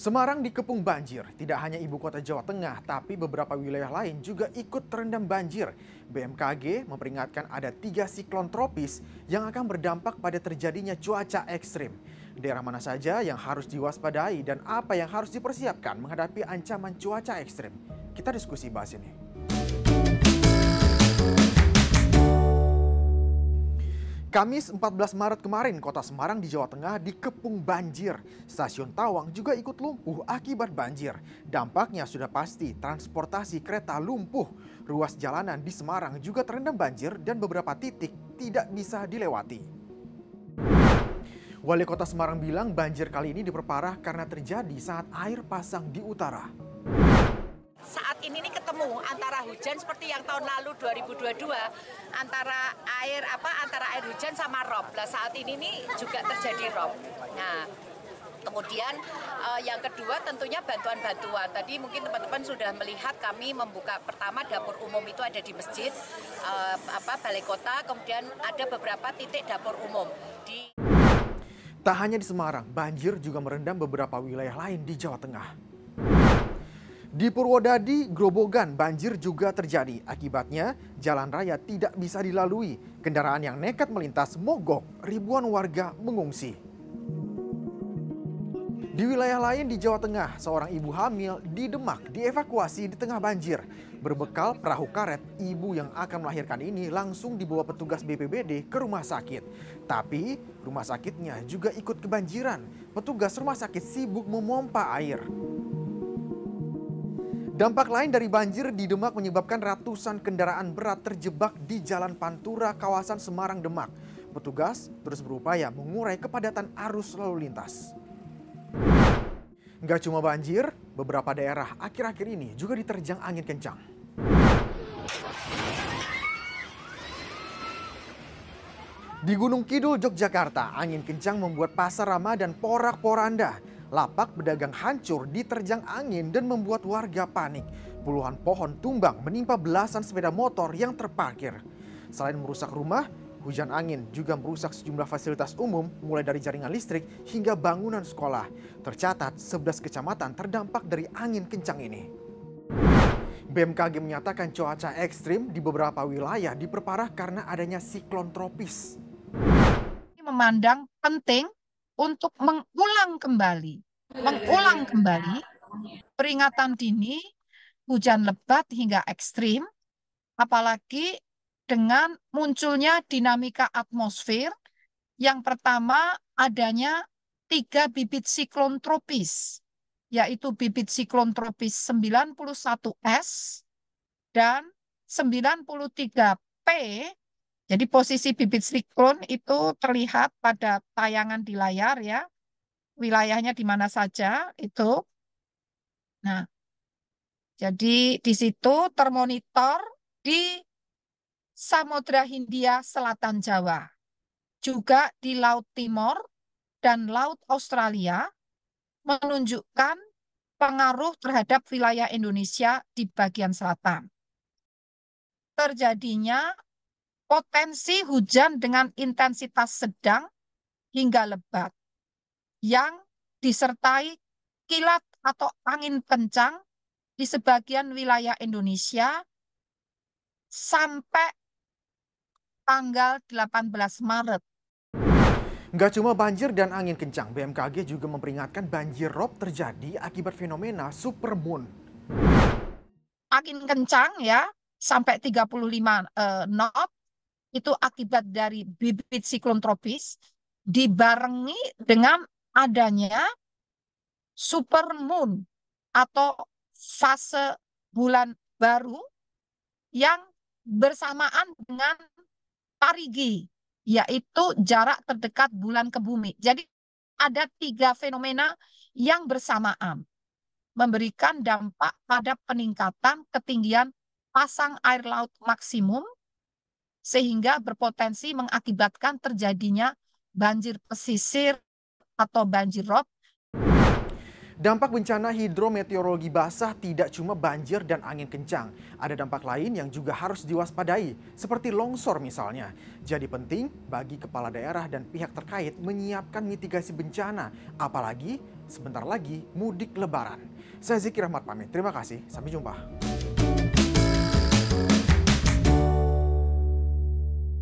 Semarang dikepung banjir. Tidak hanya ibu kota Jawa Tengah, tapi beberapa wilayah lain juga ikut terendam banjir. BMKG memperingatkan ada 3 siklon tropis yang akan berdampak pada terjadinya cuaca ekstrim. Daerah mana saja yang harus diwaspadai dan apa yang harus dipersiapkan menghadapi ancaman cuaca ekstrim? Kita diskusi bahas ini. Kamis 14 Maret kemarin, kota Semarang di Jawa Tengah dikepung banjir. Stasiun Tawang juga ikut lumpuh akibat banjir. Dampaknya sudah pasti, transportasi kereta lumpuh. Ruas jalanan di Semarang juga terendam banjir dan beberapa titik tidak bisa dilewati. Wali Kota Semarang bilang banjir kali ini diperparah karena terjadi saat air pasang di utara. Saat ini nih ketemu antara hujan seperti yang tahun lalu 2022 antara air hujan sama rob. Nah, saat ini nih juga terjadi rob. Nah, kemudian yang kedua tentunya bantuan-bantuan. Tadi mungkin teman-teman sudah melihat kami membuka pertama dapur umum itu ada di masjid Balai Kota, kemudian ada beberapa titik dapur umum di. Tak hanya di Semarang, banjir juga merendam beberapa wilayah lain di Jawa Tengah. Di Purwodadi, Grobogan, banjir juga terjadi. Akibatnya, jalan raya tidak bisa dilalui. Kendaraan yang nekat melintas mogok, ribuan warga mengungsi. Di wilayah lain di Jawa Tengah, seorang ibu hamil di Demak dievakuasi di tengah banjir. Berbekal perahu karet, ibu yang akan melahirkan ini langsung dibawa petugas BPBD ke rumah sakit. Tapi, rumah sakitnya juga ikut kebanjiran. Petugas rumah sakit sibuk memompa air. Dampak lain dari banjir di Demak menyebabkan ratusan kendaraan berat terjebak di Jalan Pantura, kawasan Semarang, Demak. Petugas terus berupaya mengurai kepadatan arus lalu lintas. Nggak cuma banjir, beberapa daerah akhir-akhir ini juga diterjang angin kencang. Di Gunung Kidul, Yogyakarta, angin kencang membuat pasar Ramadan porak-poranda. Lapak pedagang hancur diterjang angin dan membuat warga panik. Puluhan pohon tumbang menimpa belasan sepeda motor yang terparkir. Selain merusak rumah, hujan angin juga merusak sejumlah fasilitas umum mulai dari jaringan listrik hingga bangunan sekolah. Tercatat 11 kecamatan terdampak dari angin kencang ini. BMKG menyatakan cuaca ekstrim di beberapa wilayah diperparah karena adanya siklon tropis. Memandang penting untuk mengulang kembali peringatan dini hujan lebat hingga ekstrim, apalagi dengan munculnya dinamika atmosfer. Yang pertama adanya 3 bibit siklon tropis, yaitu bibit siklon tropis 91S dan 93P. Jadi posisi bibit siklon itu terlihat pada tayangan di layar ya. Wilayahnya di mana saja itu. Nah, jadi di situ termonitor di Samudra Hindia Selatan Jawa, juga di Laut Timor dan Laut Australia, menunjukkan pengaruh terhadap wilayah Indonesia di bagian selatan. Terjadinya potensi hujan dengan intensitas sedang hingga lebat yang disertai kilat atau angin kencang di sebagian wilayah Indonesia sampai tanggal 18 Maret. Nggak cuma banjir dan angin kencang, BMKG juga memperingatkan banjir rob terjadi akibat fenomena supermoon. Angin kencang ya, sampai 35 knot, itu akibat dari bibit siklon tropis, dibarengi dengan adanya supermoon atau fase bulan baru yang bersamaan dengan parigi, yaitu jarak terdekat bulan ke bumi. Jadi ada 3 fenomena yang bersamaan, memberikan dampak pada peningkatan ketinggian pasang air laut maksimum, sehingga berpotensi mengakibatkan terjadinya banjir pesisir atau banjir rob. Dampak bencana hidrometeorologi basah tidak cuma banjir dan angin kencang. Ada dampak lain yang juga harus diwaspadai, seperti longsor misalnya. Jadi penting bagi kepala daerah dan pihak terkait menyiapkan mitigasi bencana, apalagi sebentar lagi mudik lebaran. Saya Zikir Ahmad pamit, terima kasih, sampai jumpa.